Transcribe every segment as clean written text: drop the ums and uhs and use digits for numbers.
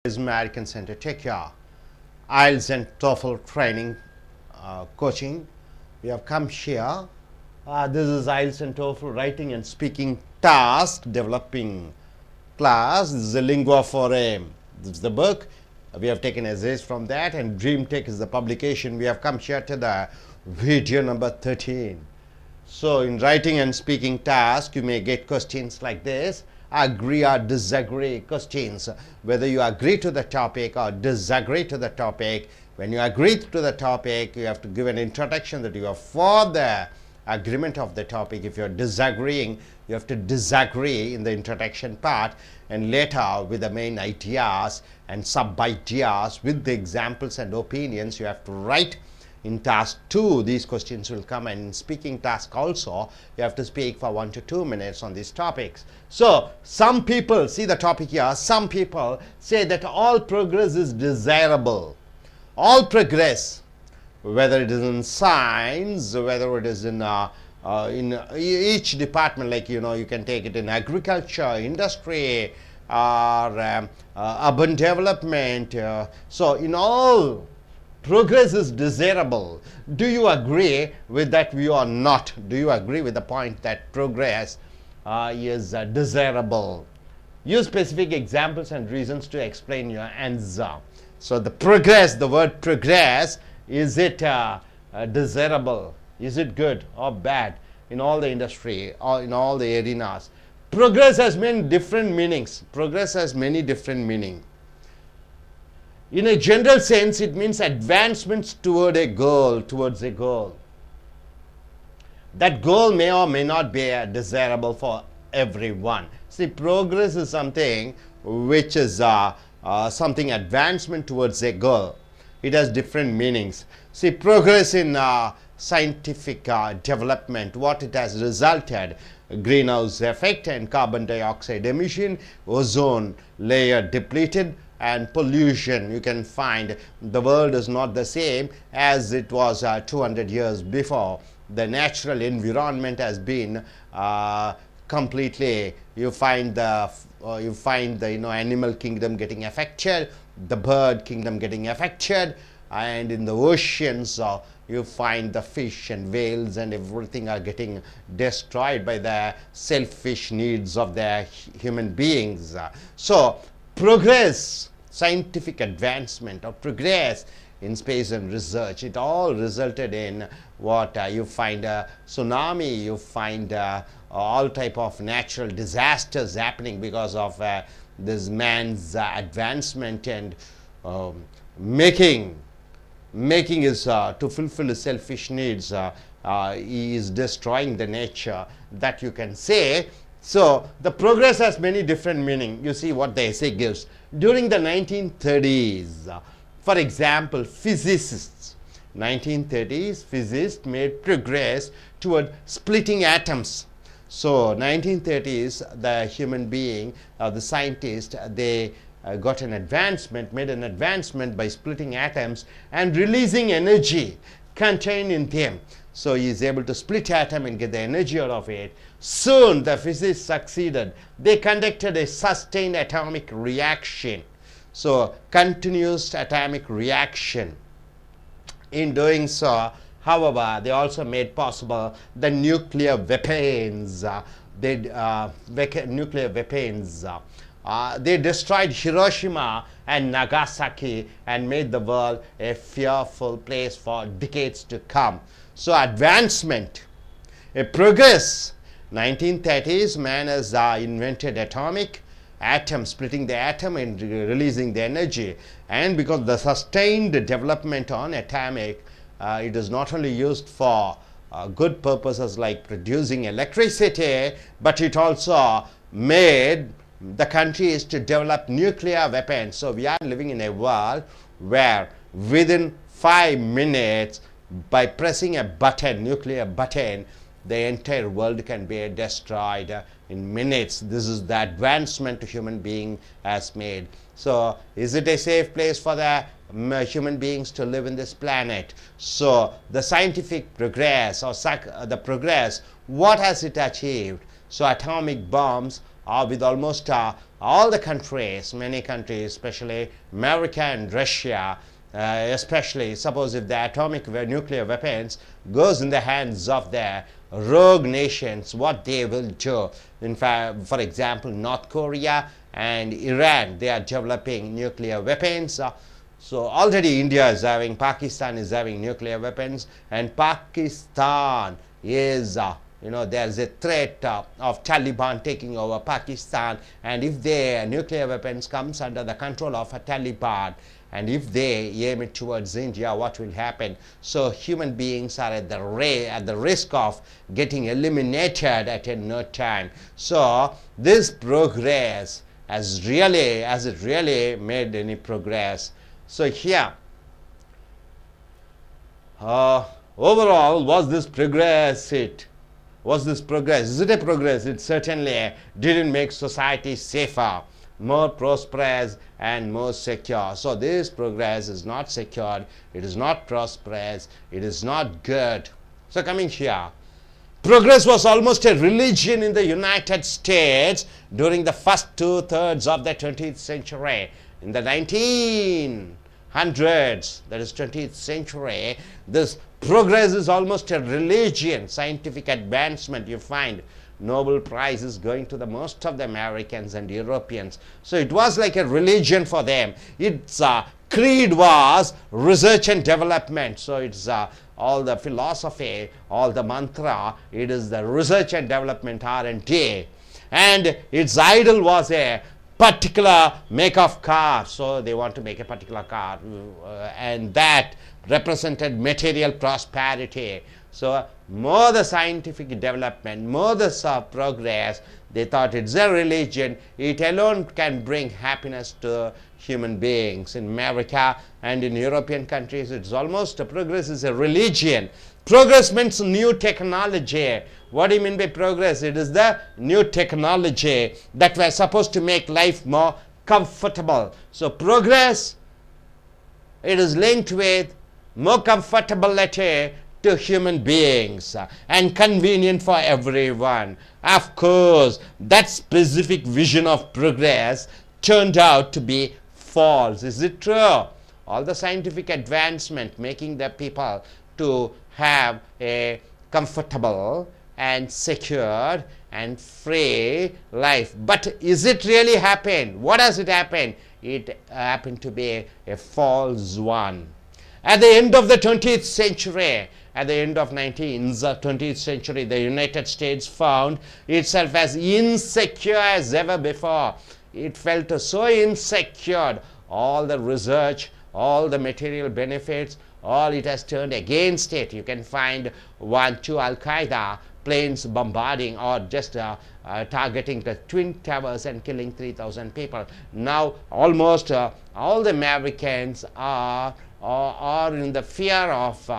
is American Center. Take care. I.E.L.T.S and Toefl training coaching. We have come here. This is I.E.L.T.S and Toefl writing and speaking task developing class. This is a lingua forum. This is the book. We have taken essays from that, and Dream Tech is the publication. We have come here to the video number 13. So in writing and speaking task, you may get questions like this: agree or disagree questions, whether you agree to the topic or disagree to the topic. When you agree to the topic, you have to give an introduction that you are for the agreement of the topic. If you are disagreeing, you have to disagree in the introduction part, and later with the main ideas and sub ideas with the examples and opinions you have to write. In task 2, these questions will come, and in speaking task also, you have to speak for 1 to 2 minutes on these topics. So, some people, see the topic here, some people say that all progress is desirable. All progress, whether it is in science, whether it is in each department, like, you can take it in agriculture, industry, or urban development. So, in all, progress is desirable. Do you agree with that view or not? Do you agree with the point that progress is desirable? Use specific examples and reasons to explain your answer. So the progress, the word progress, is it desirable? Is it good or bad in all the industry or in all the arenas? Progress has many different meanings. Progress has many different meanings. In a general sense, it means advancements toward a goal, towards a goal. That goal may or may not be desirable for everyone. See, progress is something which is something advancement towards a goal. It has different meanings. See, progress in scientific development, what it has resulted: greenhouse effect and carbon dioxide emission, ozone layer depleted, and pollution. You can find the world is not the same as it was 200 years before. The natural environment has been completely, you find the animal kingdom getting affected, the bird kingdom getting affected, and in the oceans you find the fish and whales and everything are getting destroyed by the selfish needs of the human beings. So progress, scientific advancement or progress in space and research, it all resulted in what you find a tsunami, you find all type of natural disasters happening because of this man's advancement and making his to fulfill his selfish needs. He is destroying the nature, that you can say. So the progress has many different meaning. You see what the essay gives. During the 1930s, for example, physicists, 1930s, physicists made progress toward splitting atoms. So 1930s, the human being, the scientist, they got an advancement, made an advancement by splitting atoms and releasing energy contained in them. So he is able to split atom and get the energy out of it. Soon the physicists succeeded. They conducted a sustained atomic reaction. So continuous atomic reaction. In doing so, however, they also made possible the nuclear weapons. Nuclear weapons. They destroyed Hiroshima and Nagasaki and made the world a fearful place for decades to come. So advancement, a progress. 1930s, man has invented atomic atom, splitting the atom and releasing the energy. And because the sustained development on atomic, it is not only used for good purposes like producing electricity, but it also made the countries to develop nuclear weapons. So we are living in a world where within 5 minutes, by pressing a button, nuclear button, the entire world can be destroyed in minutes. This is the advancement human being has made. So is it a safe place for the human beings to live in this planet? So the scientific progress or the progress, what has it achieved? So atomic bombs with almost all the countries, many countries, especially America and Russia, especially suppose if the atomic nuclear weapons goes in the hands of the rogue nations, what they will do. In fact, for example, North Korea and Iran, they are developing nuclear weapons. So already India is having, Pakistan is having nuclear weapons, and Pakistan is there is a threat of Taliban taking over Pakistan, and if their nuclear weapons comes under the control of a Taliban, and if they aim it towards India, what will happen? So human beings are at the risk of getting eliminated at no time. So this progress has it really made any progress? So here, overall, was this progress? Is it a progress? It certainly didn't make society safer, more prosperous, and more secure. So this progress is not secured, it is not prosperous, it is not good. So coming here, progress was almost a religion in the United States during the first 2/3 of the 20th century. In the 1900s, that is 20th century, this progress is almost a religion, scientific advancement. You find Nobel Prizes going to the most of the Americans and Europeans. So it was like a religion for them. Its creed was research and development. So it's all the philosophy, all the mantra, it is the research and development, R&D. And its idol was a particular make of car. So they want to make a particular car, and that represented material prosperity. So more the scientific development, more the progress, they thought it's a religion. It alone can bring happiness to human beings. In America and in European countries, it's almost progress is a religion. Progress means new technology. What do you mean by progress? It is the new technology that were supposed to make life more comfortable. So progress, it is linked with more comfortability to human beings and convenient for everyone. Of course, that specific vision of progress turned out to be false. Is it true? All the scientific advancement making the people to have a comfortable and secure and free life. But is it really happened? What does it happen? It happened to be a false one. At the end of the 20th century, at the end of 20th century, the United States found itself as insecure as ever before. It felt so insecure. All the research, all the material benefits, all it has turned against it. You can find 2 Al-Qaeda planes bombarding or just targeting the Twin Towers and killing 3,000 people. Now almost all the Americans are in the fear of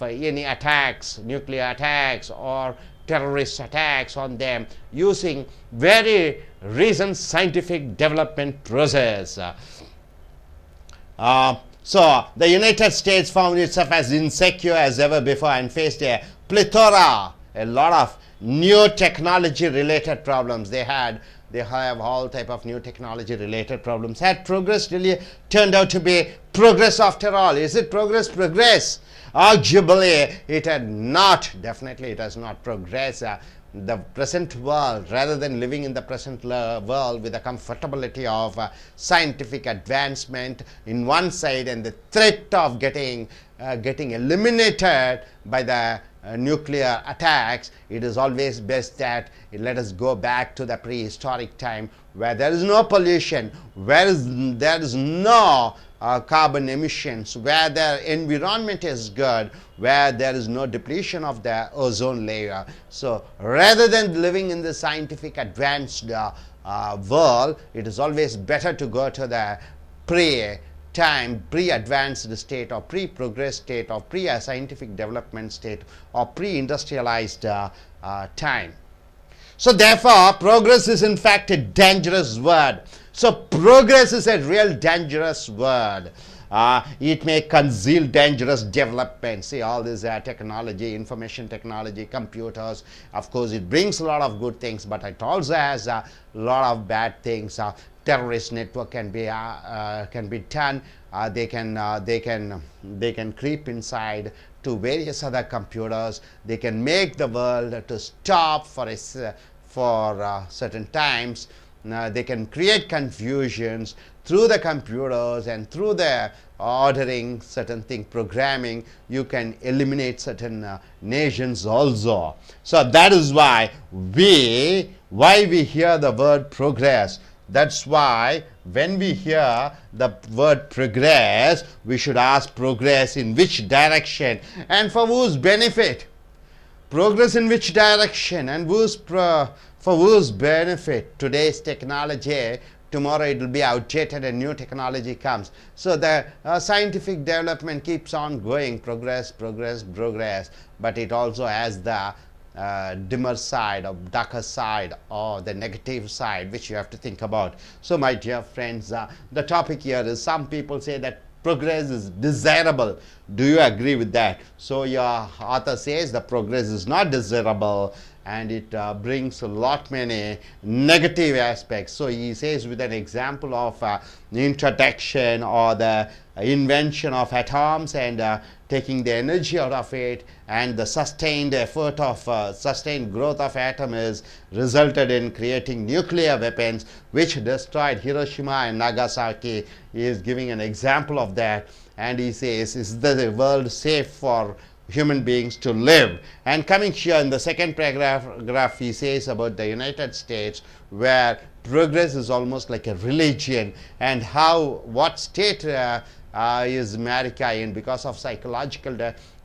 any attacks, nuclear attacks or terrorist attacks on them, using very recent scientific development process. So the United States found itself as insecure as ever before and faced a plethora, a lot of new technology related problems. They have all type of new technology related problems. Had progress really turned out to be progress after all? Is it progress? Arguably it had not. Definitely it has not progressed. The present world, rather than living in the present world with the comfortability of scientific advancement in one side and the threat of getting eliminated by the nuclear attacks, it is always best that let us go back to the prehistoric time where there is no pollution, where there is no carbon emissions, where the environment is good, where there is no depletion of the ozone layer. So rather than living in the scientific advanced world, it is always better to go to the pre-advanced state or pre-progress state or pre-scientific development state or pre-industrialized time. So therefore, progress is in fact a dangerous word. So progress is a real dangerous word. It may conceal dangerous developments. See, all this technology, information technology, computers, of course, it brings a lot of good things, but it also has a lot of bad things. Terrorist network can be done. They can creep inside to various other computers. They can make the world to stop for certain times. They can create confusions through the computers, and through the ordering certain thing, programming, you can eliminate certain nations also. So that is why we hear the word progress. That's why when we hear the word progress, we should ask progress in which direction and for whose benefit. Progress in which direction and for whose benefit? Today's technology, tomorrow it will be outdated and new technology comes. So the scientific development keeps on going, progress, but it also has the dimmer side or darker side or the negative side, which you have to think about. So my dear friends, the topic here is, some people say that progress is desirable. Do you agree with that? So your author says the progress is not desirable, and it brings a lot many negative aspects. So he says with an example of introduction or the invention of atoms and taking the energy out of it, and the sustained effort of sustained growth of atom is resulted in creating nuclear weapons which destroyed Hiroshima and Nagasaki. He is giving an example of that, and he says, is the world safe for human beings to live? And coming here in the second paragraph, he says about the United States, where progress is almost like a religion, and what state is America in because of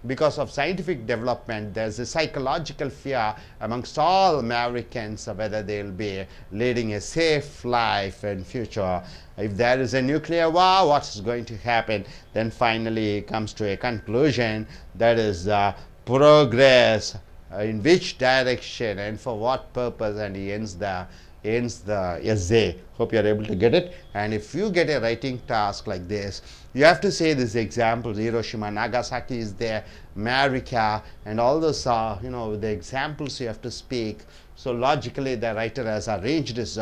because of scientific development. There's a psychological fear amongst all Americans whether they'll be leading a safe life in future. If there is a nuclear war, what's going to happen? Then finally he comes to a conclusion, that is progress in which direction and for what purpose, and he ends the essay. Hope you are able to get it. And if you get a writing task like this, you have to say these examples. Hiroshima, Nagasaki is there, America, and all those the examples you have to speak. So logically the writer has arranged this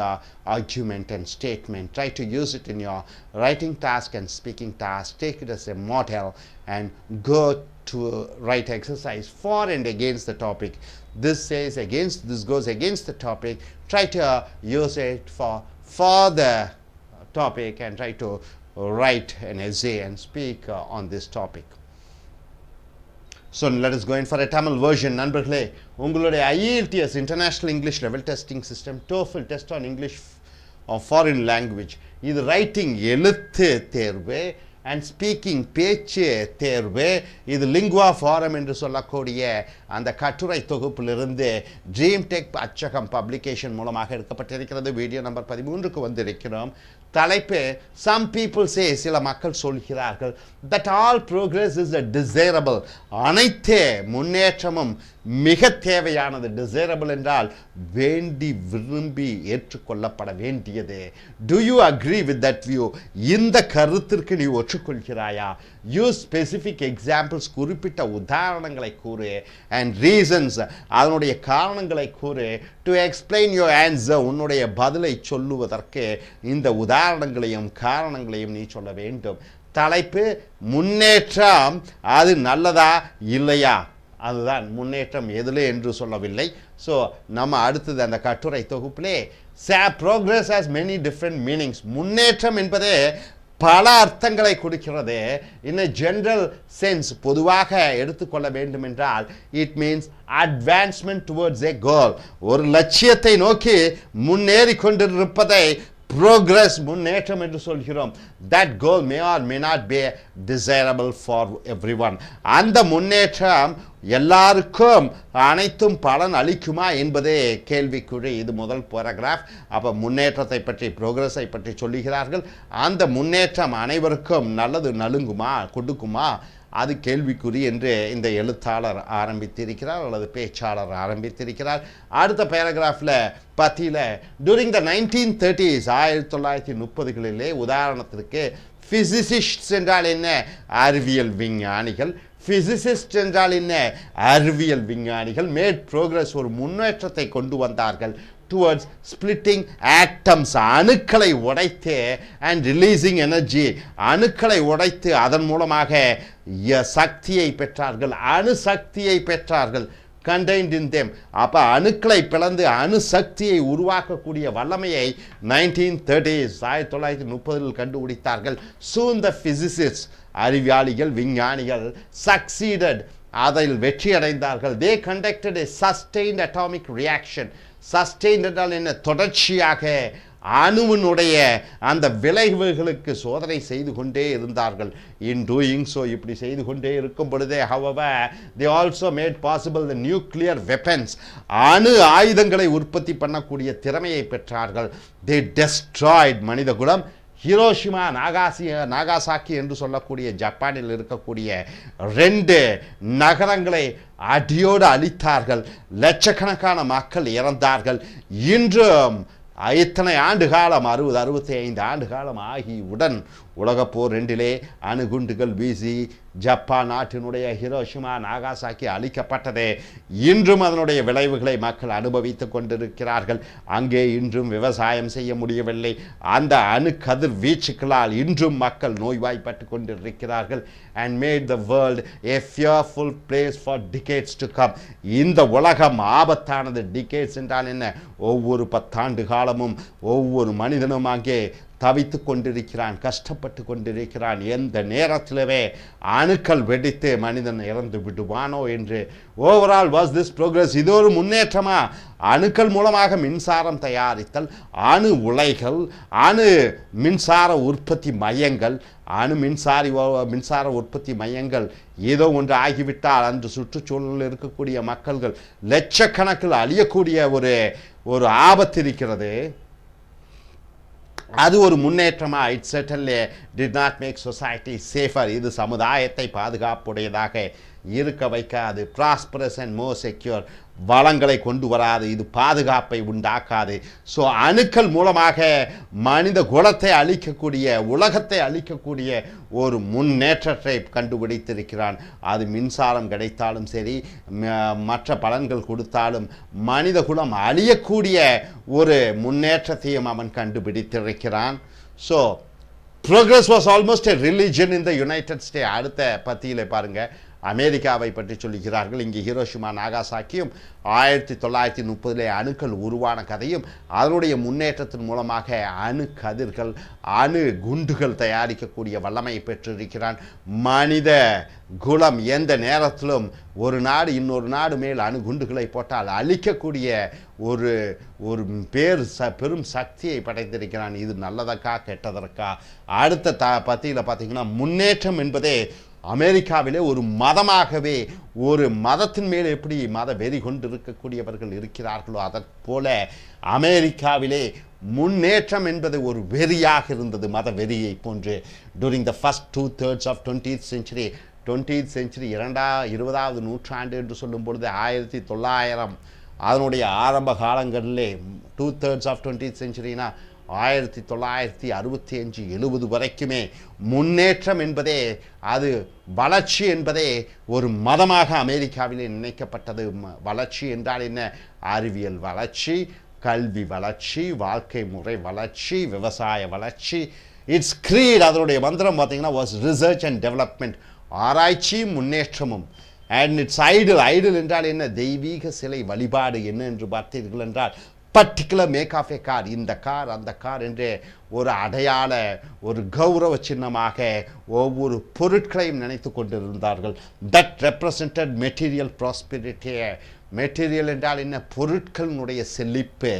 argument and statement. Try to use it in your writing task and speaking task. Take it as a model and go to write exercise for and against the topic. This goes against the topic. Try to use it for the topic and try to write an essay and speak on this topic. So let us go in for a Tamil version. நண்பர்களே, உங்களுடைய I.E.L.T.S International English Level Testing System, Toefl Test on English or Foreign Language, இது writing எழுத்து தேர்வு and speaking பேச்சு தேர்வு. இது lingua forum என்று சொல்லக்கூடிய அந்த கட்டுரை தொகுப்பிலிருந்து ட்ரீம் டெக் அச்சகம் பப்ளிகேஷன் மூலமாக எடுக்கப்பட்டிருக்கிறது. வீடியோ நம்பர் 13க்கு வந்திருக்கிறோம். தலைப்பு, some people say, சில மக்கள் சொல்கிறார்கள், that all progress is a desirable, அனைத்து முன்னேற்றமும் மிக தேவையானது. desirable என்றால் வேண்டி விரும்பி ஏற்றுக்கொள்ளப்பட வேண்டியது. Do you agree with that view? இந்த கருத்திற்கு நீ ஒற்றுக்கொள்கிறாயா? Use specific examples, குறிப்பிட்ட உதாரணங்களை கூறு, and reasons, அதனுடைய காரணங்களை கூறு, to explain your answer, உன்னுடைய பதிலை சொல்லுவதற்கு இந்த உதாரணங்களையும் காரணங்களையும் நீ சொல்ல வேண்டும். தலைப்பு, முன்னேற்றம் அது நல்லதா இல்லையா? அதுதான் முன்னேற்றம் எதிலே என்று சொல்லவில்லை. ஸோ நம்ம அடுத்தது அந்த கட்டுரை தொகுப்பிலே progress has many different meanings. முன்னேற்றம் என்பதே பல அர்த்தங்களை கொடுக்கிறது. in a general sense, பொதுவாக எடுத்துக்கொள்ள வேண்டும் என்றால், it means advancement towards a goal, ஒரு லட்சியத்தை நோக்கி முன்னேறி கொண்டிருப்பதை progress, முன்னேற்றம் என்று சொல்கிறோம். that goal may or may not be desirable for everyone. அந்த முன்னேற்றம் எல்லாருக்கும் அனைத்தும் பலன் அளிக்குமா என்பதே கேள்விக்குறி. இது முதல் பேராகிராஃப். அப்போ முன்னேற்றத்தை பற்றி, ப்ரோக்ரஸை பற்றி சொல்லுகிறார்கள். அந்த முன்னேற்றம் அனைவருக்கும் நல்லது நலுங்குமா, கொடுக்குமா, அது கேள்விக்குறி என்று இந்த எழுத்தாளர் ஆரம்பித்திருக்கிறார் அல்லது பேச்சாளர் ஆரம்பித்திருக்கிறார். அடுத்த பேராகிராஃபில் பத்தியில், during the 1930s 1930களிலே உதாரணத்திற்கு physicists என்றால் என்ன அறிவியல் விஞ்ஞானிகள் physicists என்றால் என்ன அறிவியல் விஞ்ஞானிகள் made progress ஒரு முன்னேற்றத்தை கொண்டு வந்தார்கள் towards splitting atoms அணுக்களை உடைத்து and releasing energy அணுக்களை உடைத்து அதன் மூலமாக சக்தியை பெற்றார்கள் அணு சக்தியை பெற்றார்கள் contained in them அப்ப அணுக்களை பிளந்து அணு சக்தியை உருவாக்கக்கூடிய வல்லமையை 1930s 1930 கண்டுபிடித்தார்கள் soon the physicists அறிவியலிகள் விஞ்ஞானிகள் succeeded அதில் வெற்றி அடைந்தார்கள் they conducted a sustained atomic reaction sustained என்றால் என்ன தொடர்ச்சியாக அணுவினுடைய அந்த விளைவுகளுக்கு சோதனை செய்து கொண்டே இருந்தார்கள் in doing so இப்படி செய்து கொண்டே இருக்கும் பொழுதே however they also made possible the nuclear weapons அணு ஆயுதங்களை உற்பத்தி பண்ணக்கூடிய திறமையை பெற்றார்கள் they destroyed மனிதகுலம் ஹிரோஷிமா நாகாசாக்கி என்று சொல்லக்கூடிய ஜப்பானில் இருக்கக்கூடிய 2 நகரங்களை அடியோடு அழித்தார்கள் லட்சக்கணக்கான மக்கள் இறந்தார்கள் இன்றும் இத்தனை ஆண்டு காலம் 65 ஆண்டு காலம் ஆகியுடன் உலகப்போர் 2 அணுகுண்டுகள் வீசி ஜப்பான் நாட்டினுடைய ஹிரோஷிமா நாகாசாக்கி அழிக்கப்பட்டது இன்றும் அதனுடைய விளைவுகளை மக்கள் அனுபவித்துக் கொண்டிருக்கிறார்கள் அங்கே இன்றும் விவசாயம் செய்ய முடியவில்லை அந்த அணு கதிர் வீச்சுக்களால் இன்றும் மக்கள் நோய்வாய்ப்பட்டு கொண்டிருக்கிறார்கள் and made the world a fearful place for decades to come இந்த உலகம் ஆபத்தானது decades என்றால் என்ன ஒவ்வொரு 10 ஆண்டு காலமும் ஒவ்வொரு மனிதனும் அங்கே தவித்துக் கொண்டிருக்கிறான் கஷ்டப்பட்டு கொண்டிருக்கிறான் எந்த நேரத்திலவே அணுக்கள் வெடித்து மனிதன் இறந்து விடுவானோ என்று ஓவரால் வாஸ் திஸ் ப்ரோக்ரஸ் இது ஒரு முன்னேற்றமா அணுக்கள் மூலமாக மின்சாரம் தயாரித்தல் அணு உலைகள் அணு மின்சார உற்பத்தி மையங்கள் அணு மின்சார உற்பத்தி மையங்கள் ஏதோ ஒன்று ஆகிவிட்டால் அந்த சுற்றுச்சூழலில் இருக்கக்கூடிய மக்கள்கள் லட்சக்கணக்கில் அழியக்கூடிய ஒரு ஆபத்து இருக்கிறது அது ஒரு முன்னேற்றமா it certainly did not make society safer இது சமுதாயத்தை பாதுகாப்புடையதாக இருக்க வைக்காது prosperous and more secure வளங்களை கொண்டு வராது இது பாதுகாப்பை உண்டாக்காது ஸோ அணுக்கள் மூலமாக மனித குலத்தை அழிக்கக்கூடிய உலகத்தை அழிக்கக்கூடிய ஒரு முன்னேற்றத்தை கண்டுபிடித்திருக்கிறான் அது மின்சாரம் கிடைத்தாலும் சரி மற்ற பலன்கள் கொடுத்தாலும் மனித குலம் அழியக்கூடிய ஒரு முன்னேற்றத்தையும் அவன் கண்டுபிடித்திருக்கிறான் so progress was almost a religion in the United States அடுத்த பத்தியிலே பாருங்க அமெரிக்காவை பற்றி சொல்லுகிறார்கள் இங்கே ஹிரோஷிமா நாகாசாக்கியும் 1930 அணுக்கள் உருவான கதையும் அதனுடைய முன்னேற்றத்தின் மூலமாக அணு கதிர்கள் அணு குண்டுகள் தயாரிக்கக்கூடிய வல்லமை பெற்றிருக்கிறான் மனித குலம் எந்த நேரத்திலும் ஒரு நாடு இன்னொரு நாடு மேல் அணு குண்டுகளை போட்டால் அழிக்கக்கூடிய ஒரு பெரும் சக்தியை படைத்திருக்கிறான் இது நல்லதற்கா கெட்டதற்கா அடுத்த பத்தியில் பார்த்தீங்கன்னா முன்னேற்றம் என்பதே அமெரிக்காவிலே ஒரு மதமாகவே ஒரு மதத்தின் மேல் எப்படி மத வெறி கொண்டு இருக்கக்கூடியவர்கள் இருக்கிறார்களோ அதற்போல அமெரிக்காவிலே முன்னேற்றம் என்பது ஒரு வெறியாக இருந்தது மத வெறியை போன்று during the first 2/3 of 20th century 20th century 20வது நூற்றாண்டு என்று சொல்லும் பொழுது 1900 அதனுடைய ஆரம்ப காலங்களிலே 2/3 of 20th centuryனா 1965-70 வரைக்குமே முன்னேற்றம் என்பதே அது வளர்ச்சி என்பதே ஒரு மதமாக அமெரிக்காவிலே நினைக்கப்பட்டது வளர்ச்சி என்றால் என்ன அறிவியல் வளர்ச்சி கல்வி வளர்ச்சி வாழ்க்கை முறை வளர்ச்சி விவசாய வளர்ச்சி இட்ஸ் creed அதனுடைய மந்திரம் பார்த்தீங்கன்னா was research and development ஆராய்ச்சி முன்னேற்றமும் and its idol என்றால் என்ன தெய்வீக சிலை வழிபாடு என்ன என்று பார்த்தீர்கள் என்றால் particular make of a car இந்த கார் அந்த கார் என்று ஒரு அடையாள ஒரு கௌரவ சின்னமாக ஒவ்வொரு பொருட்களையும் நினைத்து கொண்டிருந்தார்கள் that represented material prosperity material என்றால் என்ன பொருட்களினுடைய செழிப்பு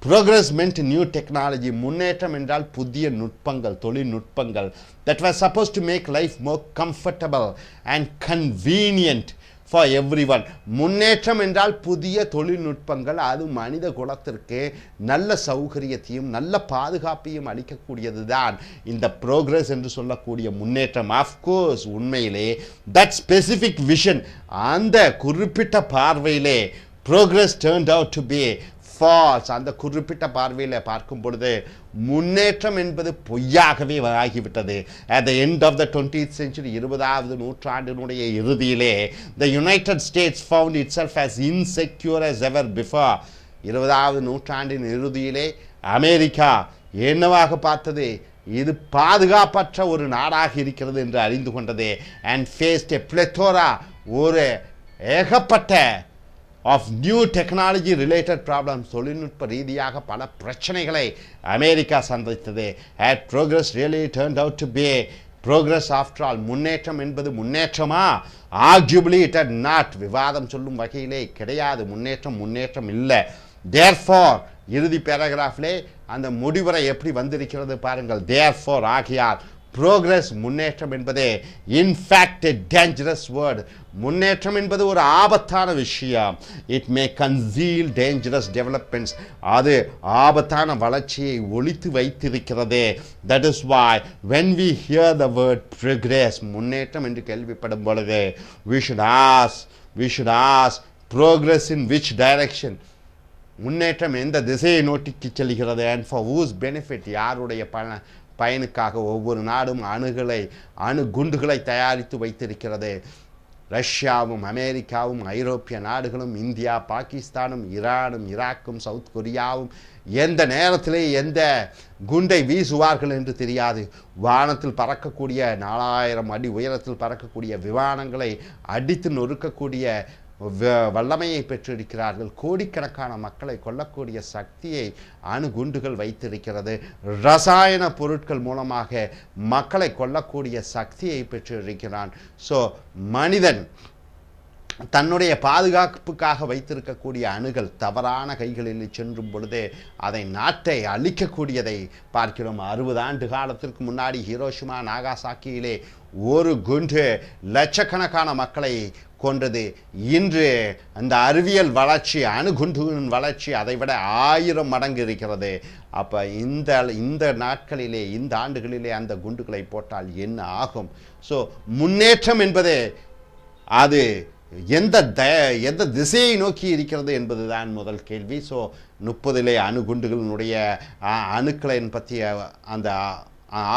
progress meant new technology முன்னேற்றம் என்றால் புதிய நுட்பங்கள் தொழில்நுட்பங்கள் that were supposed to make life more comfortable and convenient for everyone முன்னேற்றம் என்றால் புதிய தொழில்நுட்பங்கள் அது மனித குலத்திற்கு நல்ல சௌகரியத்தையும் நல்ல பாதுகாப்பையும் அளிக்கக்கூடியதுதான் இந்த progress என்று சொல்லக்கூடிய முன்னேற்றம் of course உண்மையிலே that specific vision அந்த குறிப்பிட்ட பார்வையிலே progress turned out to be false. அந்த குறிப்பிட்ட பார்வையில் பார்க்கும் பொழுது முன்னேற்றம் என்பது பொய்யாகவே ஆகிவிட்டது. at the end of the 20th century 20வது நூற்றாண்டினுடைய இறுதியிலே the United States found itself as insecure as ever before. 20வது நூற்றாண்டின் இறுதியிலே அமெரிக்கா என்னவாக பார்த்தது? இது பாதுகாப்பற்ற ஒரு நாடாக இருக்கிறது என்று அறிந்து கொண்டது. and faced a plethora, ஒரு ஏகப்பட்ட of new technology related problems, தொழில்நுட்ப ரீதியாக பல பிரச்சனைகளை அமெரிக்கா சந்தித்தது. had progress really turned out to be progress after all? முன்னேற்றம் என்பது முன்னேற்றமா? arguably it had not. விவாதம் சொல்லும் வகையிலே கிடையாது. முன்னேற்றம் இல்லை. therefore இறுதி பேராகிராஃபிலே அந்த முடிவுரை எப்படி வந்திருக்கிறது பாருங்கள். therefore ஆகியால் progress முன்னேற்றம் என்பது in fact a dangerous word. முன்னேற்றம் என்பது ஒரு ஆபத்தான விஷயம். it may conceal dangerous developments. அது ஆபத்தான வளர்ச்சியை ஒளித்து வைத்திருக்கிறது. that is why when we hear the word progress, முன்னேற்றம் என்று கேள்விப்படும் பொழுது we should ask progress in which direction? முன்னேற்றம் எந்த திசையை நோக்கி செல்கிறது? and for whose benefit? யாருடைய பயனுக்காக? ஒவ்வொரு நாடும் அணுகுண்டுகளை தயாரித்து வைத்திருக்கிறது. ரஷ்யாவும் அமெரிக்காவும் ஐரோப்பிய நாடுகளும் இந்தியா பாகிஸ்தானும் ஈரானும் ஈராக்கும் சவுத் கொரியாவும் எந்த நேரத்திலே எந்த குண்டை வீசுவார்கள் என்று தெரியாது. வானத்தில் பறக்கக்கூடிய 4000 அடி உயரத்தில் பறக்கக்கூடிய விமானங்களை அடித்து நொறுக்கக்கூடிய வல்லமையை பெற்றிருக்கிறார்கள். கோடிக்கணக்கான மக்களை கொல்லக்கூடிய சக்தியை அணுகுண்டுகள் வைத்திருக்கிறது. ரசாயன பொருட்கள் மூலமாக மக்களை கொல்லக்கூடிய சக்தியை பெற்றிருக்கிறான். ஸோ மனிதன் தன்னுடைய பாதுகாப்புக்காக வைத்திருக்கக்கூடிய அணுகள் தவறான கைகளில் சென்றும் பொழுது அதை நாட்டை அழிக்கக்கூடியதை பார்க்கிறோம். 60 ஆண்டு காலத்திற்கு முன்னாடி ஹிரோஷிமா நாகாசாக்கியிலே ஒரு குண்டு லட்சக்கணக்கான மக்களை கொன்றது. இன்று அந்த அறிவியல் வளர்ச்சி, அணுகுண்டுகளின் வளர்ச்சி அதை விட 1000 மடங்கு இருக்கிறது. அப்போ இந்த நாட்களிலே இந்த ஆண்டுகளிலே அந்த குண்டுகளை போட்டால் என்ன ஆகும்? ஸோ முன்னேற்றம் என்பது அது எந்த திசையை நோக்கி இருக்கிறது என்பதுதான் முதல் கேள்வி. ஸோ 30 அணுகுண்டுகளினுடைய அணுக்களின் பற்றிய அந்த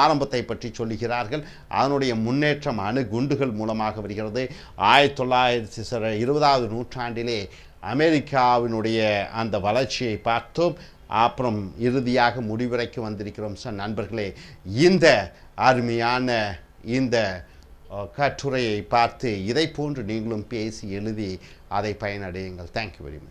ஆரம்பத்தை பற்றி சொல்லுகிறார்கள். அதனுடைய முன்னேற்றம் அணுகுண்டுகள் மூலமாக வருகிறது. 1920வது நூற்றாண்டிலே அமெரிக்காவினுடைய அந்த வளர்ச்சியை பார்த்தோம். அப்புறம் இறுதியாக முடிவுரைக்கு வந்திருக்கிறோம். நண்பர்களே, இந்த அருமையான இந்த கட்டுரையை பார்த்து இதை போன்று நீங்களும் பேசி எழுதி அதை பயனடையுங்கள். Thank you very much.